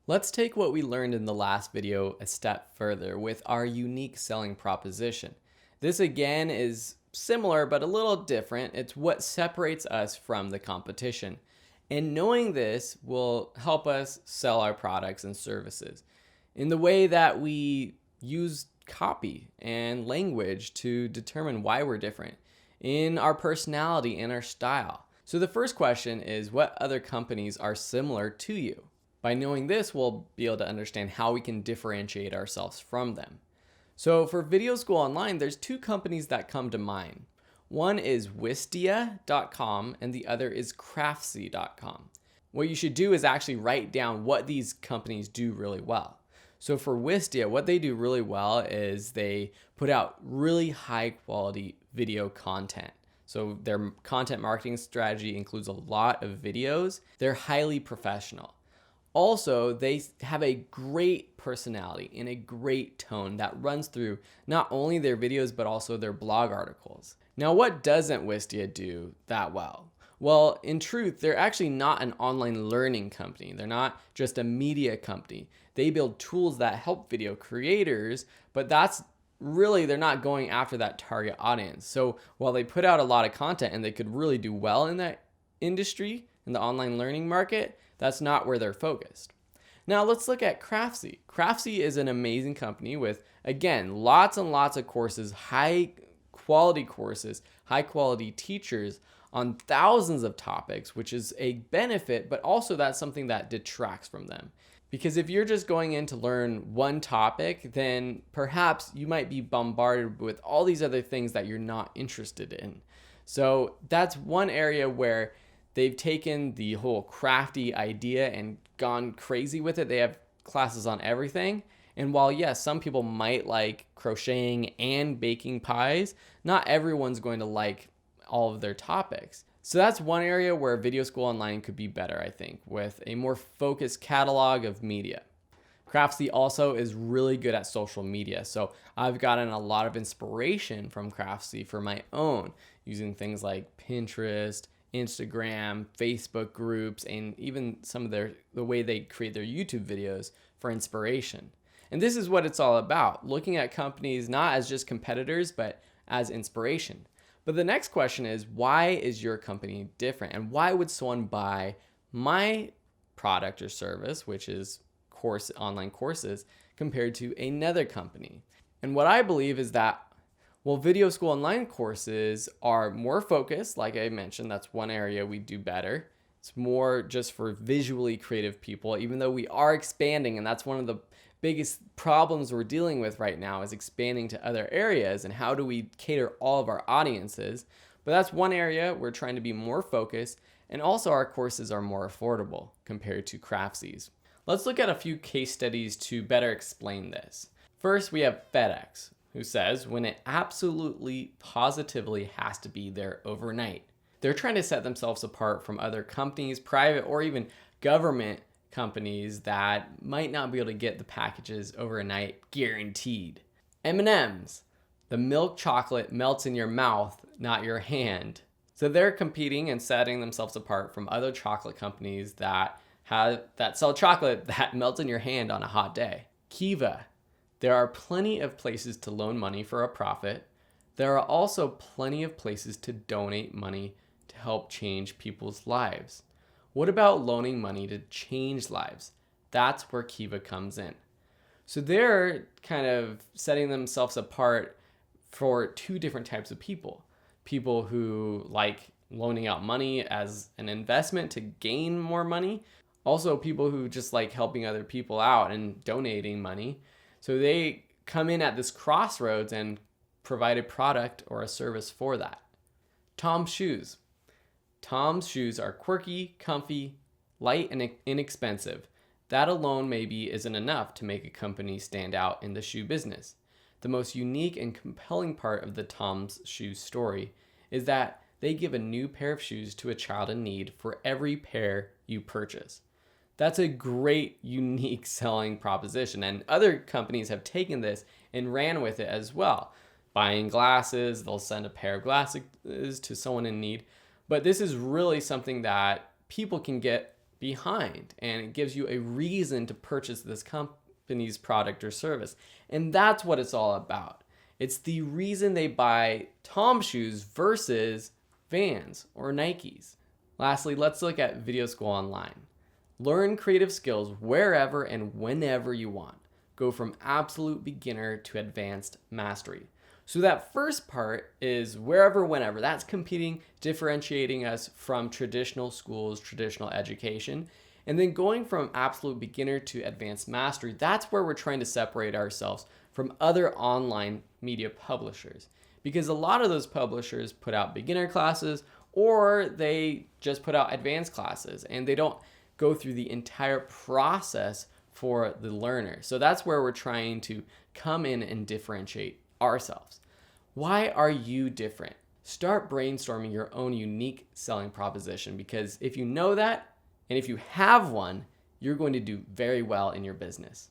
Let's take what we learned in the last video a step further with our unique selling proposition. This again is similar but a little different. It's what separates us from the competition. And knowing this will help us sell our products and services in the way that we use copy and language to determine why we're different, in our personality and our style. So the first question is, what other companies are similar to you? By knowing this, we'll be able to understand how we can differentiate ourselves from them. So for Video School Online, there's two companies that come to mind. One is Wistia.com and the other is Craftsy.com. What you should do is actually write down what these companies do really well. So for Wistia, what they do really well is they put out really high quality video content. So their content marketing strategy includes a lot of videos. They're highly professional. Also, they have a great personality and a great tone that runs through not only their videos, but also their blog articles. Now, what doesn't Wistia do that well? Well, in truth, they're actually not an online learning company. They're not just a media company. They build tools that help video creators, but they're not going after that target audience. So while they put out a lot of content and they could really do well in that industry, in the online learning market, that's not where they're focused. Now let's look at Craftsy. Craftsy is an amazing company with, again, lots and lots of courses, high quality teachers on thousands of topics, which is a benefit, but also that's something that detracts from them. Because if you're just going in to learn one topic, then perhaps you might be bombarded with all these other things that you're not interested in. So that's one area where they've taken the whole crafty idea and gone crazy with it. They have classes on everything. And while yes, some people might like crocheting and baking pies, not everyone's going to like all of their topics. So that's one area where Video School Online could be better, I think, with a more focused catalog of media. Craftsy also is really good at social media. So I've gotten a lot of inspiration from Craftsy for my own, using things like Pinterest, Instagram, Facebook groups, and even some of the way they create their YouTube videos for inspiration. And this is what it's all about, looking at companies not as just competitors, but as inspiration. But the next question is, why is your company different? And why would someone buy my product or service, which is online courses, compared to another company? And what I believe is that, well, Video School Online courses are more focused. Like I mentioned, that's one area we do better. It's more just for visually creative people, even though we are expanding. And that's one of the biggest problems we're dealing with right now, is expanding to other areas and how do we cater all of our audiences. But that's one area we're trying to be more focused, and also our courses are more affordable compared to Craftsy's. Let's look at a few case studies to better explain this. First, we have FedEx, who says when it absolutely positively has to be there overnight. They're trying to set themselves apart from other companies, private or even government companies that might not be able to get the packages overnight guaranteed. M&M's, the milk chocolate melts in your mouth, not your hand. So they're competing and setting themselves apart from other chocolate companies that sell chocolate that melts in your hand on a hot day. Kiva, there are plenty of places to loan money for a profit. There are also plenty of places to donate money to help change people's lives. What about loaning money to change lives? That's where Kiva comes in. So they're kind of setting themselves apart for two different types of people. People who like loaning out money as an investment to gain more money. Also people who just like helping other people out and donating money. So they come in at this crossroads and provide a product or a service for that. Tom's shoes. Tom's shoes are quirky, comfy, light, and inexpensive. That alone maybe isn't enough to make a company stand out in the shoe business. The most unique and compelling part of the Tom's Shoes story is that they give a new pair of shoes to a child in need for every pair you purchase. That's a great, unique selling proposition, and other companies have taken this and ran with it as well. Buying glasses, they'll send a pair of glasses to someone in need. But this is really something that people can get behind, and it gives you a reason to purchase this company's product or service. And that's what it's all about. It's the reason they buy Tom shoes versus Vans or Nikes. Lastly, let's look at Video School Online. Learn creative skills wherever and whenever you want. Go from absolute beginner to advanced mastery. So that first part is wherever, whenever. That's competing, differentiating us from traditional schools, traditional education. And then going from absolute beginner to advanced mastery, that's where we're trying to separate ourselves from other online media publishers. Because a lot of those publishers put out beginner classes, or they just put out advanced classes, and they don't go through the entire process for the learner. So that's where we're trying to come in and differentiate ourselves. Why are you different? Start brainstorming your own unique selling proposition, because if you know that, and if you have one, you're going to do very well in your business.